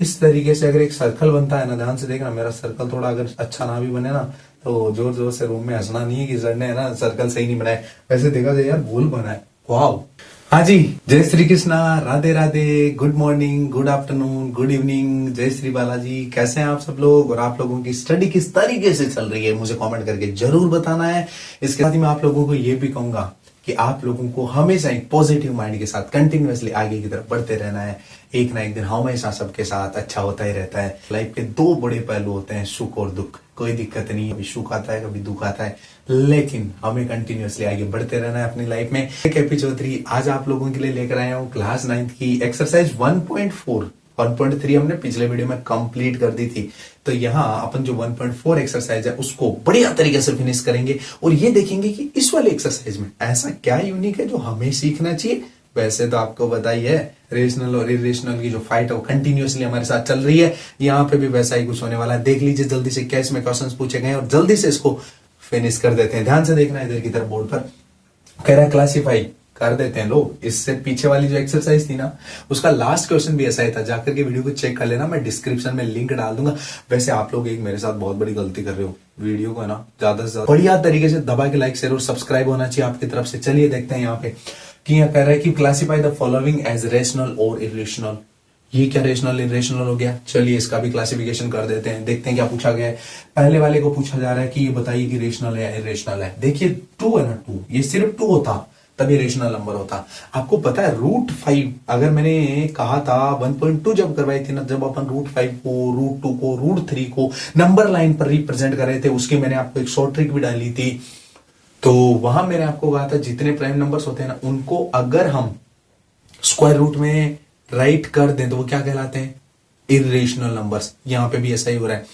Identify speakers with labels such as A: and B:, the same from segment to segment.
A: इस तरीके से अगर एक सर्कल बनता है ना, ध्यान से देखना, मेरा सर्कल थोड़ा अगर अच्छा ना भी बने ना तो जोर जोर से रूम में हंसना नहीं है कि सर ने है ना सर्कल सही नहीं बनाया, वैसे देखा जाए यार भूल बना है। वाह। हाँ जी, जय Shri Krishna, Radhe Radhe, good morning, good afternoon, good evening, जय श्री बालाजी। कैसे हैं आप सब लोग और आप लोगों की स्टडी किस तरीके से चल रही है मुझे कमेंट करके जरूर बताना है। इसके साथ ही मैं आप लोगों को ये भी कहूंगा कि आप लोगों को हमेशा एक पॉजिटिव माइंड के साथ कंटिन्यूअसली आगे की तरफ बढ़ते रहना है। एक ना एक दिन हमेशा सबके साथ अच्छा होता ही रहता है। लाइफ के दो बड़े पहलू होते हैं, सुख और दुख। कोई दिक्कत नहीं, कभी सुख आता है कभी दुख आता है, लेकिन हमें कंटिन्यूअसली आगे बढ़ते रहना है अपनी लाइफ में। केपी चौधरी आज आप लोगों के लिए लेकर आया हूँ क्लास 9th की एक्सरसाइज 1.4। 1.3 हमने पिछले वीडियो में कंप्लीट कर दी थी, तो यहाँ अपन जो 1.4 एक्सरसाइज है उसको बढ़िया तरीके से फिनिश करेंगे और ये देखेंगे कि इस वाले एक्सरसाइज में ऐसा क्या यूनिक है जो हमें सीखना चाहिए। वैसे तो आपको पता ही है रेशनल और इरेशनल की जो फाइट है वो कंटिन्यूअसली हमारे साथ चल रही है। यहाँ पे भी वैसा ही कुछ होने वाला है। देख लीजिए जल्दी से क्या इसमें क्वेश्चंस पूछे गए और जल्दी से इसको फिनिश कर देते हैं। ध्यान से देखना इधर की तरफ बोर्ड पर कह रहा है क्लासीफाई कर देते हैं लोग। इससे पीछे वाली जो एक्सरसाइज थी ना उसका लास्ट क्वेश्चन भी ऐसा ही था, जाकर के वीडियो को चेक कर लेना, मैं डिस्क्रिप्शन में लिंक डाल दूंगा। वैसे आप लोग एक मेरे साथ बहुत बड़ी गलती कर रहे हो, वीडियो को ना ज्यादा से ज्यादा बढ़िया तरीके से दबा के लाइक शेयर और सब्सक्राइब होना चाहिए आपकी तरफ से। चलिए देखते हैं यहाँ पे कि यहाँ कह रहा है कि classify the following as rational और इरेशनल। ये क्या रेशनल इरेशनल हो गया, चलिए इसका भी क्लासिफिकेशन कर देते हैं। देखते हैं क्या पूछा गया है। पहले वाले को पूछा जा रहा है कि ये बताइए कि रेशनल है या इरेशनल है। देखिए 2 है ना, 2, ये सिर्फ 2 होता तभी रेशनल नंबर होता। आपको पता है √5, अगर मैंने कहा था 1.2 जब करवाई थी ना, जब अपन √5 को, √2 को, √3 को नंबर लाइन पर रिप्रेजेंट कर रहे थे, उसकी मैंने आपको एक शॉर्ट ट्रिक भी डाली थी। तो वहां मैंने आपको कहा था जितने प्राइम नंबर्स होते हैं ना उनको अगर हम स्क्वायर रूट में राइट कर दें तो वो क्या कहलाते हैं, इरेशनल नंबर्स। यहां पे भी ऐसा ही हो रहा है।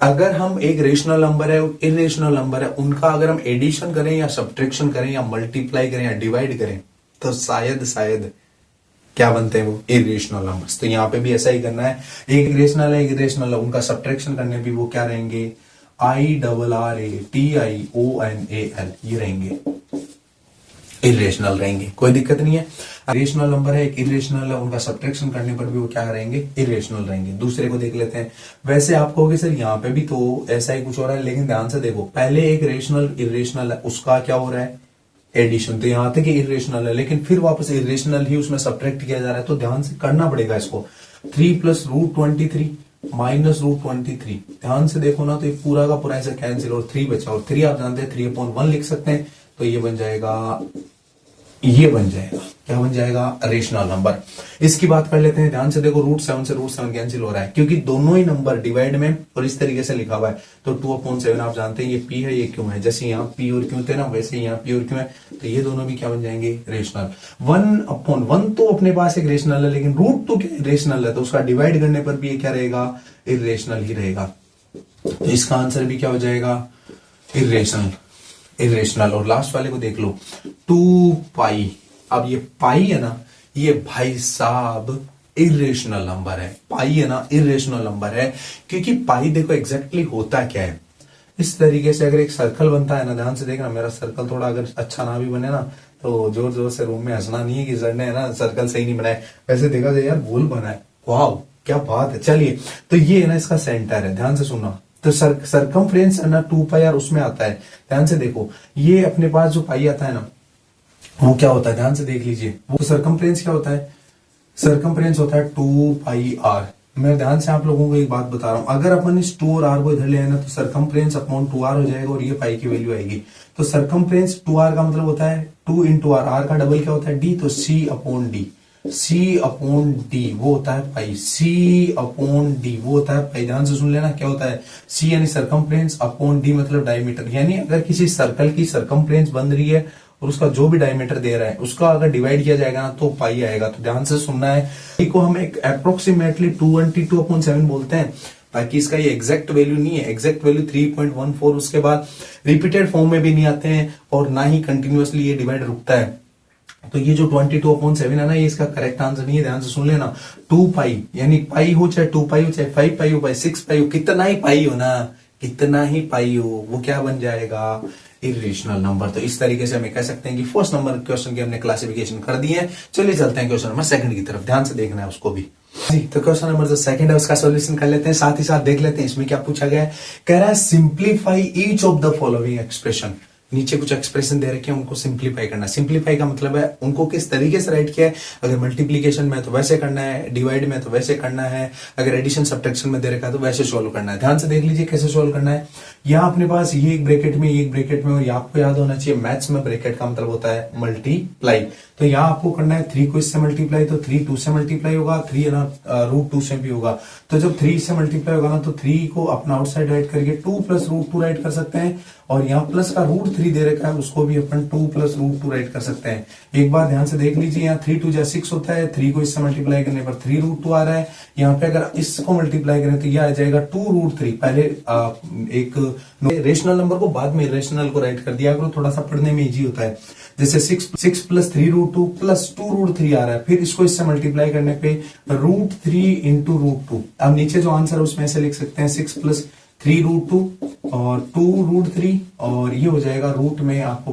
A: अगर हम एक रेशनल नंबर है इरेशनल नंबर है उनका अगर हम एडिशन करें या सब्ट्रैक्शन करें या मल्टीप्लाई करें या डिवाइड करें तो शायद क्या बनते हैं वो, इरेशनल नंबर्स। तो यहाँ पे भी ऐसा ही करना है। एक रेशनल है एक इरेशनल है, उनका सब्ट्रैक्शन करने भी वो क्या रहेंगे, IRRATIONAL, ये रहेंगे, इरेशनल रहेंगे। कोई दिक्कत नहीं है। रेशनल नंबर है एक इरेशनल है, उनका सब्ट्रैक्शन करने पर भी वो क्या रहेंगे, इरेशनल रहेंगे। दूसरे को देख लेते हैं। वैसे आप कहोगे सर यहाँ पे भी तो ऐसा ही कुछ हो रहा है, लेकिन ध्यान से देखो, पहले एक रेशनल इरेशनल है उसका क्या हो रहा है, एडिशन। तो यहां तक इरेशनल है लेकिन फिर वापस इरेशनल ही उसमें सब्ट्रैक्ट किया जा रहा है, तो ध्यान से करना पड़ेगा इसको। 3 + √23 - √23, ध्यान से देखो ना तो ये पूरा का पूरा ऐसे कैंसिल और 3 बचा, और 3 आप जानते हैं 3/1 लिख सकते हैं, तो ये बन जाएगा क्या बन जाएगा, रेशनल नंबर। इसकी बात कर लेते हैं। ध्यान से देखो √7 से √7 कैंसिल हो रहा है क्योंकि दोनों ही नंबर डिवाइड में और इस तरीके से लिखा हुआ है। तो 2/7 आप जानते हैं ये P है ये Q है, जैसे यहाँ P और Q थे ना वैसे यहाँ P और Q है, तो ये दोनों भी क्या बन जाएंगे, रेशनल। 1/1 तो अपने पास एक रेशनल है, लेकिन √2 क्या रेशनल है, तो उसका डिवाइड करने पर भी ये क्या रहेगा, इरेशनल ही रहेगा। तो इसका आंसर भी क्या हो जाएगा, इरेशनल। और लास्ट वाले को देख लो 2π। अब ये पाई है ना, ये भाई साहब इरेशनल नंबर है। पाई है ना, इरेशनल नंबर है क्योंकि पाई देखो एग्जैक्टली होता क्या है। इस तरीके से अगर एक सर्कल बनता है ना, ध्यान से देखना, मेरा सर्कल थोड़ा अगर अच्छा ना भी बने ना तो जोर जोर से रूम में हंसना नहीं है कि सर ने है ना सर्कल सही नहीं बनाया, वैसे देखा जाए यार भूल बना है। वाह क्या बात है। चलिए तो ये है ना इसका सेंटर है, ध्यान से सुनना। तो सरकमफ्रेंस है ना 2π और उसमें आता है, ध्यान से देखो, ये अपने पास जो पाई आता है ना वो क्या होता है, ध्यान से देख लीजिए। वो सरकमफ्रेंस क्या होता है, सरकमफ्रेंस होता है 2πr। मैं ध्यान से आप लोगों को एक बात बता रहा हूं, अगर अपन इस 2 और r को इधर ले आए ना तो सरकमफ्रेंस अपॉन 2r हो जाएगा और ये पाई की वैल्यू आएगी। तो सरकमफ्रेंस 2r का मतलब होता है 2 × r का डबल क्या होता है d, तो C/d। C/d वो होता है पाई, C/d वो होता है पाई। ध्यान से सुन लेना क्या होता है, C यानी सरकमफ्रेंस, अपॉन d मतलब डायमीटर। यानी अगर किसी सर्कल की सरकमफ्रेंस बन रही है और उसका जो भी डायमीटर दे रहा है उसका अगर डिवाइड किया जाएगा ना तो पाई आएगा। तो ध्यान से सुनना है। पाई को हम एक अप्रोक्सीमेटली 222/7 बोलते हैं, ताकि इसका ये एग्जैक्ट वैल्यू नहीं है। एग्जैक्ट वैल्यू 3.14, उसके बाद रिपीटेड फॉर्म में भी नहीं आते हैं और ना ही कंटिन्यूअसली ये डिवाइड रुकता है। तो ये जो 22/7 है ना, ये इसका करेक्ट आंसर नहीं है। ध्यान से सुन लेना। 2π यानी पाई हो चाहे 2π हो चाहे 5π हो चाहे 6π हो, कितना ही पाई हो ना, कितना ही पाई हो, वो क्या बन जाएगा, इरेशनल नंबर। तो इस तरीके से हमें कह सकते हैं कि फर्स्ट नंबर क्वेश्चन की हमने क्लासिफिकेशन कर दी है। चलिए चलते हैं क्वेश्चन नंबर 2 की तरफ। ध्यान से देखना है उसको भी। जी, तो क्वेश्चन नंबर जो सेकंड है उसका सॉल्यूशन कर लेते हैं, साथ ही साथ देख लेते हैं इसमें क्या पूछा गया है। कह रहा है simplify each of the following expression. नीचे कुछ एक्सप्रेशन दे रखे हैं, उनको सिंप्लीफाई करना है। सिंप्लीफाई का मतलब है उनको किस तरीके से राइट किया है। अगर मल्टीप्लीकेशन में तो वैसे करना है, डिवाइड में तो वैसे करना है, अगर एडिशन सब्ट्रैक्शन में दे रखा है तो वैसे सोल्व करना है। ध्यान से देख लीजिए कैसे सोल्व करना है। यहाँ अपने पास ये एक ब्रैकेट में, ये एक ब्रैकेट में, और ये आपको याद होना चाहिए मैथ्स में ब्रैकेट का मतलब होता है मल्टीप्लाई। तो यहाँ आपको करना है 3 को इससे मल्टीप्लाई, तो 3 2 से मल्टीप्लाई होगा, 3 है ना √2 से भी होगा। तो जब 3 से मल्टीप्लाई होगा ना तो 3 को अपना आउटसाइड राइट करके 2 + √2 राइट कर सकते हैं, और यहाँ प्लस का √3 दे रखा है उसको भी अपन 2 + √2 राइट कर सकते हैं। एक बार ध्यान से देख लीजिए, यहाँ 3 2 6 होता है, 3 को इससे मल्टीप्लाई करने पर 3 √2 आ रहा है। यहाँ पे अगर इसको मल्टीप्लाई करें तो यह आ जाएगा 2 √3। पहले एक रेशनल नंबर को बाद में इरेशनल को राइट कर दिया करो, थोड़ा सा पढ़ने में इजी होता है। जैसे 6 + 3 √2 + 2 √3 आ रहा है, फिर इसको इससे मल्टीप्लाई करने पे √3 × √2। अब नीचे जो आंसर है उसमें ऐसे लिख सकते हैं 6 + 3 √2 और 2 √3, और ये हो जाएगा रूट में आपको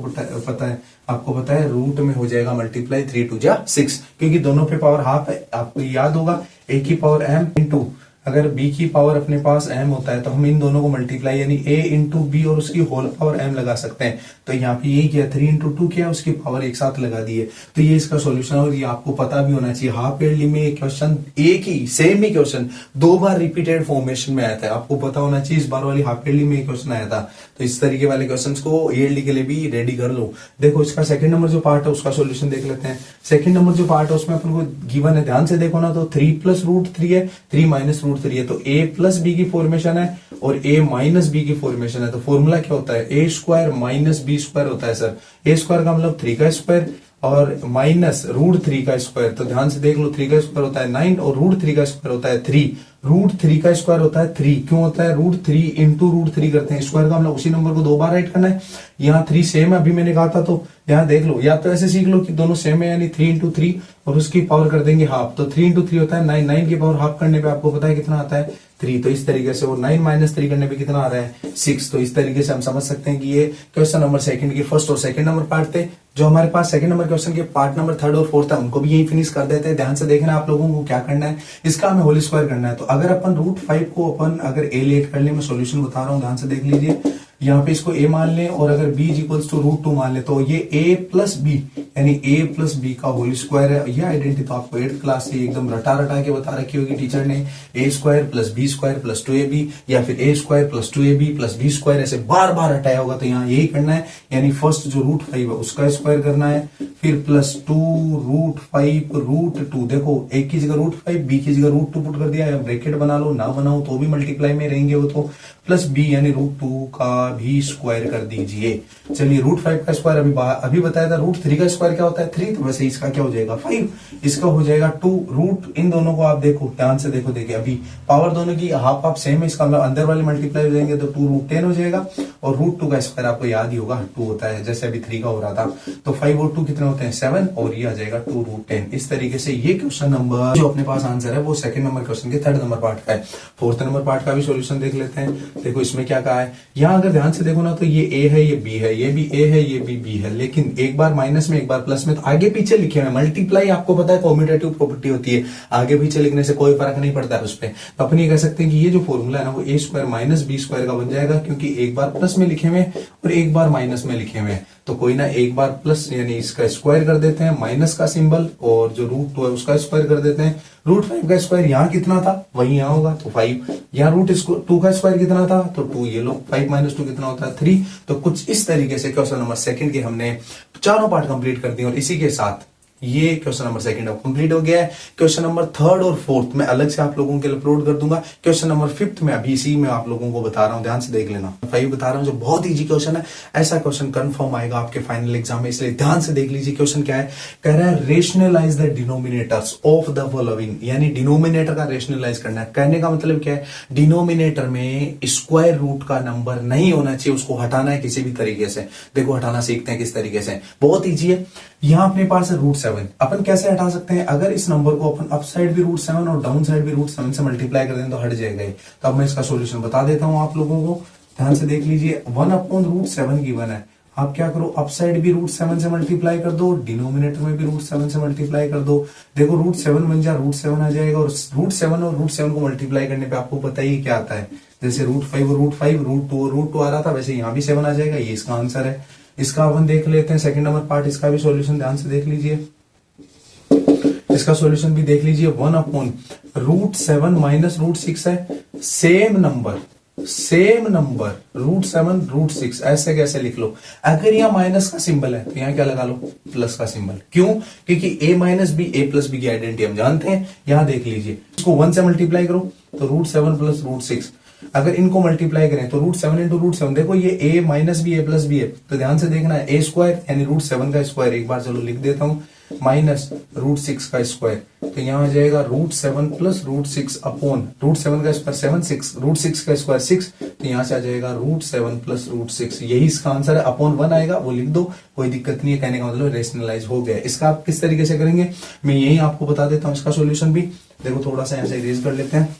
A: पता है रूट में हो जाएगा मल्टीप्लाई 3 2 6, क्योंकि दोनों पे पावर हाफ है। आपको याद होगा a की पावर m इंटू अगर b की पावर अपने पास m होता है तो हम इन दोनों को मल्टीप्लाई यानी a × b और उसकी होल पावर m लगा सकते हैं। तो यहाँ पे ये किया 3 × 2 किया, उसकी पावर एक साथ लगा दी है। तो ये इसका सॉल्यूशन है, और ये आपको पता भी होना चाहिए। हाफ ईयरली में क्वेश्चन एक ही सेम ही क्वेश्चन 2 बार रिपीटेड फॉर्मेशन में आया था, आपको पता होना चाहिए। इस बार वाली हाफ ईयरली में क्वेश्चन आया था, तो इस तरीके वाले क्वेश्चन को ईयरली के लिए भी रेडी कर लो। देखो इसका सेकंड नंबर जो पार्ट है उसका सॉल्यूशन देख लेते हैं। सेकंड नंबर जो पार्ट है उसमें अपन को गिवन है, ध्यान से देखो ना, तो 3 + √3 है, 3 - √3 है, तो a + b की फॉर्मेशन है और a - b की फॉर्मेशन है। तो फॉर्मूला क्या होता है, a² - b² होता है सर। a² का मतलब 3 का स्क्वायर और माइनस √3 का स्क्वायर। तो ध्यान से देख लो, 3 का स्क्वायर होता है 9 और √3 का स्क्वायर होता है 3। √3 का स्क्वायर होता है 3, क्यों होता है, √3 × √3 करते हैं। स्क्वायर का मतलब उसी नंबर को 2 बार राइट करना है। यहाँ 3 सेम है, अभी मैंने कहा था, तो यहाँ देख लो, या तो ऐसे सीख लो कि दोनों सेम है, यानी 3 × 3 और उसकी पावर कर देंगे हाफ। तो 3 × 3 होता है 9, 9 की पावर हाफ करने पे आपको पता है कितना आता है 3। तो इस तरीके से, और 9 - 3 करने पे कितना आ रहा है 6। तो इस तरीके से हम समझ सकते हैं कि ये क्वेश्चन नंबर सेकंड के फर्स्ट और सेकंड नंबर पार्ट थे। जो हमारे पास सेकंड नंबर क्वेश्चन के पार्ट नंबर थर्ड और फोर्थ है उनको भी यही फिनिश कर देते हैं। ध्यान से देखना आप लोगों को क्या करना है, इसका हमें होल स्क्वायर करना है। तो अगर अपन √5 को अपन अगर a लेट कर ले, मैं सॉल्यूशन बता रहा हूँ, ध्यान से देख लीजिए। यहाँ पे इसको a मान लें और अगर b = √2 मान ले, तो ये a + b यानी a + b का होल स्क्वायर है। ये आइडेंटिटी तो आपको 8th क्लास से एकदम रटा के बता रखी होगी टीचर ने, a² + b² + 2ab, या फिर a² + 2ab + b², ऐसे बार बार हटाया होगा। तो यहाँ यही करना है, यानी फर्स्ट जो √5 है उसका स्क्वायर करना है, फिर +2 √5 √2। देखो a की जगह √5, b की जगह √2 पुट कर दिया, या ब्रैकेट बना लो, ना बनाओ तो भी मल्टीप्लाई में रहेंगे वो, तो +b यानी √2 का भी स्क्वायर कर दीजिए। चलिए √5 का स्क्वायर अभी बताया था। √3 का स्क्वायर क्या होता है 3, तो वैसे इसका क्या हो जाएगा 5, इसका हो जाएगा 2। रूट इन दोनों को आप देखो, ध्यान से देखो, देखिए अभी पावर दोनों की हाफ हाफ सेम है, इसका मतलब अंदर वाले मल्टीप्लाई हो जाएंगे तो 2 √10 हो जाएगा, और √2 का स्क्वायर आपको याद ही होगा 2 होता है, जैसे अभी 3 का हो रहा था। तो 5 और 2 कितने होते हैं 7, और ये आ जाएगा 2 √10। इस तरीके से ये क्वेश्चन नंबर जो अपने पास आंसर है वो सेकंड नंबर क्वेश्चन के थर्ड नंबर पार्ट का है। फोर्थ नंबर पार्ट का भी सॉल्यूशन देख लेते हैं। देखो इसमें क्या कहा है, यहाँ अगर ध्यान से देखो ना, तो ये a है, ये b है, ये भी a है, ये भी b है, लेकिन एक बार माइनस में एक बार प्लस में, तो आगे पीछे लिखे हुए। मल्टीप्लाई आपको पता है कॉम्यूटेटिव प्रॉपर्टी होती है, आगे पीछे लिखने से कोई फर्क नहीं पड़ता है उस पर। तो अपन ये कह सकते हैं कि ये जो फॉर्मूला है ना वो a² - b² का बन जाएगा, क्योंकि एक बार प्लस में लिखे हुए और एक बार माइनस में लिखे हुए। तो कोई ना, एक बार प्लस यानी इसका स्क्वायर कर देते हैं, माइनस का सिंबल, और जो √2 है उसका स्क्वायर कर देते हैं। √5 का स्क्वायर यहाँ कितना था वही यहाँ होगा, तो 5। यहाँ √2 का स्क्वायर कितना था, तो 2। ये लो 5 - 2 कितना होता है 3। तो कुछ इस तरीके से क्वेश्चन नंबर सेकंड के हमने चारों पार्ट कंप्लीट कर दिए, और इसी के साथ ये क्वेश्चन नंबर सेकंड अब कंप्लीट हो गया है। क्वेश्चन नंबर थर्ड और फोर्थ मैं अलग से आप लोगों के लिए अपलोड कर दूंगा। क्वेश्चन नंबर फिफ्थ में अभी इसी में आप लोगों को बता रहा हूं, ध्यान से देख लेना। 5 बता रहा हूं जो बहुत इजी क्वेश्चन है, ऐसा क्वेश्चन कंफर्म आएगा आपके फाइनल एग्जाम में, इसलिए ध्यान से देख लीजिए। क्वेश्चन क्या है, कह रहा है rationalise the denominators of the following, यानी डिनोमिनेटर का रेशनलाइज करना है। कहने का मतलब क्या है, डिनोमिनेटर में स्क्वायर रूट का नंबर नहीं होना चाहिए, उसको हटाना है किसी भी तरीके से। देखो हटाना सीखते हैं किस तरीके से, बहुत ईजी है। यहां अपने पास है √7, अपन कैसे हटा सकते हैं, अगर इस नंबर को अपन अप साइड भी √7 और डाउन साइड भी √7 से मल्टीप्लाई कर दें तो हट जाएगा। तो अब मैं इसका सॉल्यूशन बता देता हूं आप लोगों को, ध्यान से देख लीजिए। 1/√7 गिवन है, आप क्या करो, अप साइड भी √7 से मल्टीप्लाई कर दो, डिनोमिनेटर में भी √7 से मल्टीप्लाई कर दो। देखो √7 बन जा, √7 आ जाएगा, और √7 और √7 को मल्टीप्लाई करने पे आपको पता ही क्या आता है, जैसे √5 और √5, √2 और √2 आ रहा था, वैसे यहाँ भी 7 आ जाएगा। ये इसका आंसर है। इसका अपन देख लेते हैं सेकंड नंबर पार्ट, इसका भी सॉल्यूशन ध्यान से देख लीजिए। इसका सॉल्यूशन भी देख लीजिए। 1/√7 माइनस √6 है, सेम नंबर √7 √6 ऐसे कैसे लिख लो। अगर यहाँ माइनस का सिंबल है तो यहाँ क्या लगा लो, प्लस का सिंबल। क्यों? क्योंकि a minus b a plus b की आइडेंटिटी हम जानते हैं। यहाँ देख लीजिए, इसको 1 से मल्टीप्लाई करो तो √7 प्लस √6, अगर इनको मल्टीप्लाई करें तो √7 इंटू √7, देखो ये a minus b a plus b है, तो ध्यान से देखना है a स्क्वायर यानी √7 का स्क्वायर, एक बार चलो लिख देता हूं, माइनस √6 का स्क्वायर, तो यहाँ आ जाएगा √7 प्लस √6 अपॉन √7 का स्क्वायर 7, 6 √6 का स्क्वायर 6, तो यहाँ से आ जाएगा √7 प्लस √6, यही इसका आंसर है। अपॉन 1 आएगा, वो लिख दो, कोई दिक्कत नहीं है, कहने का मतलब रेशनलाइज हो गया। इसका आप किस तरीके से करेंगे मैं यही आपको बता देता हूँ, इसका सोल्यूशन भी। देखो थोड़ा सा यहाँ से इरेज कर लेते हैं,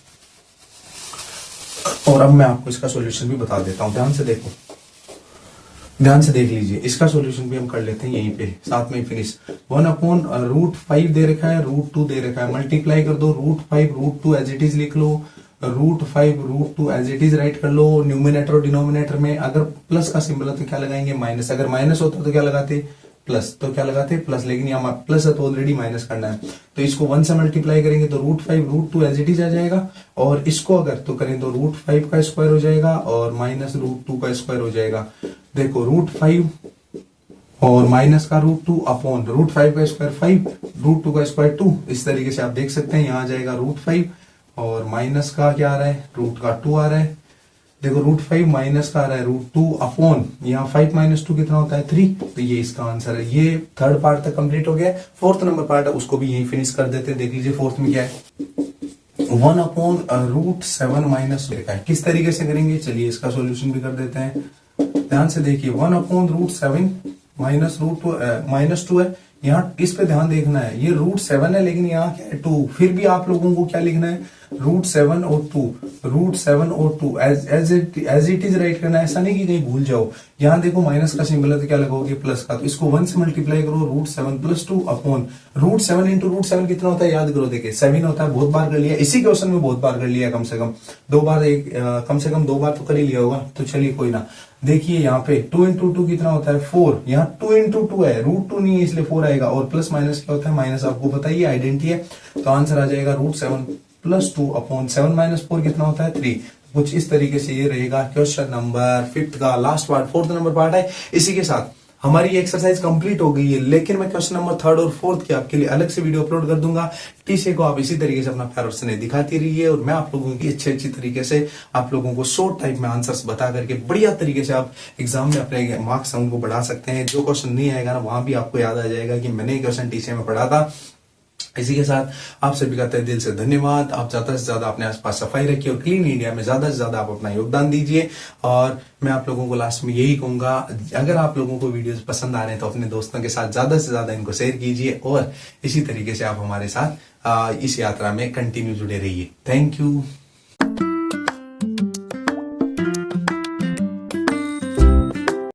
A: और अब मैं आपको इसका सॉल्यूशन भी बता देता हूं। ध्यान से देखो, ध्यान से देख लीजिए, इसका सॉल्यूशन भी हम कर लेते हैं यहीं पे साथ में फिनिश। 1/√5 दे रखा है, √2 दे रखा है, मल्टीप्लाई कर दो, √5 √2 एज इट इज लिख लो, √5 √2 एज इट इज राइट कर लो। न्यूमिनेटर और डिनोमिनेटर में अगर प्लस का सिंबल है तो क्या लगाएंगे, माइनस। अगर माइनस होता तो क्या लगाते, प्लस। तो क्या लगाते, प्लस, लेकिन यहाँ प्लस है तो ऑलरेडी माइनस करना है, तो इसको 1 से मल्टीप्लाई करेंगे तो √5 √2 एज इट इज आ जाएगा, और इसको अगर तो करें तो √5 का स्क्वायर हो जाएगा और माइनस √2 का स्क्वायर हो जाएगा। देखो √5 और माइनस का √2 अपॉन √5 का स्क्वायर 5, √2 का स्क्वायर 2, इस तरीके से आप देख सकते हैं। यहाँ आ जाएगा √5 और माइनस का क्या आ रहा है, √2 आ रहा है। देखो √5 माइनस का आ रहा है √2 अपॉन, यहाँ 5 माइनस 2 कितना होता है 3, तो ये इसका आंसर है। ये थर्ड पार्ट तक कंप्लीट हो गया। फोर्थ नंबर पार्ट है, उसको भी यही फिनिश कर देते हैं। देख लीजिए फोर्थ में क्या है, 1/√7 माइनस लिखा है। किस तरीके से करेंगे, चलिए इसका सॉल्यूशन भी कर देते हैं। ध्यान से देखिए, 1/√7 माइनस -2 है, यहाँ इस पे ध्यान देखना है, ये √7 है लेकिन यहाँ क्या है 2, फिर भी आप लोगों को क्या लिखना है, √7 और 2 एज इट इज राइट करना है, ऐसा नहीं कि कहीं भूल जाओ। यहाँ देखो माइनस का सिंबल है तो क्या लगाओगे, प्लस का, तो इसको 1 से मल्टीप्लाई करो, √7 प्लस 2 अपॉन √7 इंटू √7 कितना होता है याद करो, देखिए 7 होता है, बहुत बार कर लिया इसी क्वेश्चन में, बहुत बार कर लिया, कम से कम 2 बार, कम से कम 2 बार तो कर ही लिया होगा, तो चलिए कोई ना। देखिए यहाँ पे 2 इंटू 2 कितना होता है 4, यहाँ 2 इंटू 2 है, √2 नहीं है इसलिए 4 आएगा, और प्लस माइनस क्या होता है, माइनस आपको पता ही आइडेंटिटी है, तो आंसर आ जाएगा √7 प्लस 2 अपॉन 7 माइनस 4 कितना होता है 3। कुछ इस तरीके से ये रहेगा क्वेश्चन नंबर 5 का last part, fourth number part है। इसी के साथ हमारी एक्सरसाइज कंप्लीट हो गई है, लेकिन मैं क्वेश्चन नंबर 3 और 4 की आपके लिए अलग से वीडियो अपलोड कर दूंगा। टीचे को आप इसी तरीके से अपना प्यार और स्नेह दिखाती रहिए, और मैं आप लोगों की अच्छी तरीके से आप लोगों को शॉर्ट टाइप में आंसर्स बता करके बढ़िया तरीके से आप एग्जाम में अपने मार्क्स उनको बढ़ा सकते हैं। जो क्वेश्चन नहीं आएगा ना, वहां भी आपको याद आ जाएगा कि मैंने क्वेश्चन टीचे में पढ़ा था। इसी के साथ आप सभी का तहे दिल से धन्यवाद। आप ज्यादा से ज्यादा अपने आसपास सफाई रखिए और क्लीन इंडिया में ज्यादा से ज्यादा आप अपना योगदान दीजिए। और मैं आप लोगों को लास्ट में यही कहूंगा, अगर आप लोगों को वीडियोस पसंद आ रहे हैं तो अपने दोस्तों के साथ ज्यादा से ज्यादा इनको शेयर कीजिए, और इसी तरीके से आप हमारे साथ इस यात्रा में कंटिन्यू जुड़े रहिए। Thank you.